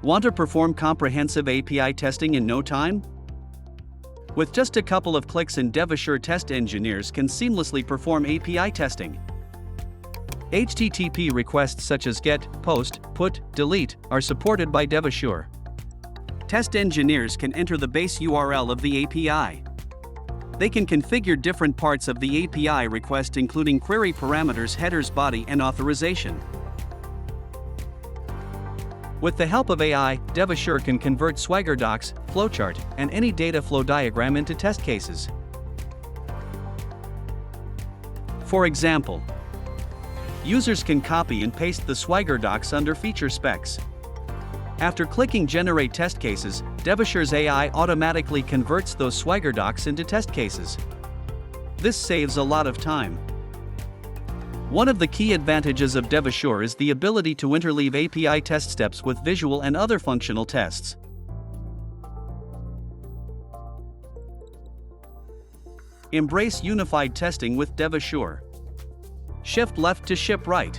Want to perform comprehensive API testing in no time? With just a couple of clicks in DevAssure, test engineers can seamlessly perform API testing. HTTP requests such as GET, POST, PUT, DELETE are supported by DevAssure. Test engineers can enter the base URL of the API. They can configure different parts of the API request, including query parameters, headers, body, and authorization. With the help of AI, DevAssure can convert Swagger docs, flowchart, and any data flow diagram into test cases. For example, users can copy and paste the Swagger docs under feature specs. After clicking Generate Test Cases, DevAssure's AI automatically converts those Swagger docs into test cases. This saves a lot of time. One of the key advantages of DevAssure is the ability to interleave API test steps with visual and other functional tests. Embrace unified testing with DevAssure. Shift left to ship right.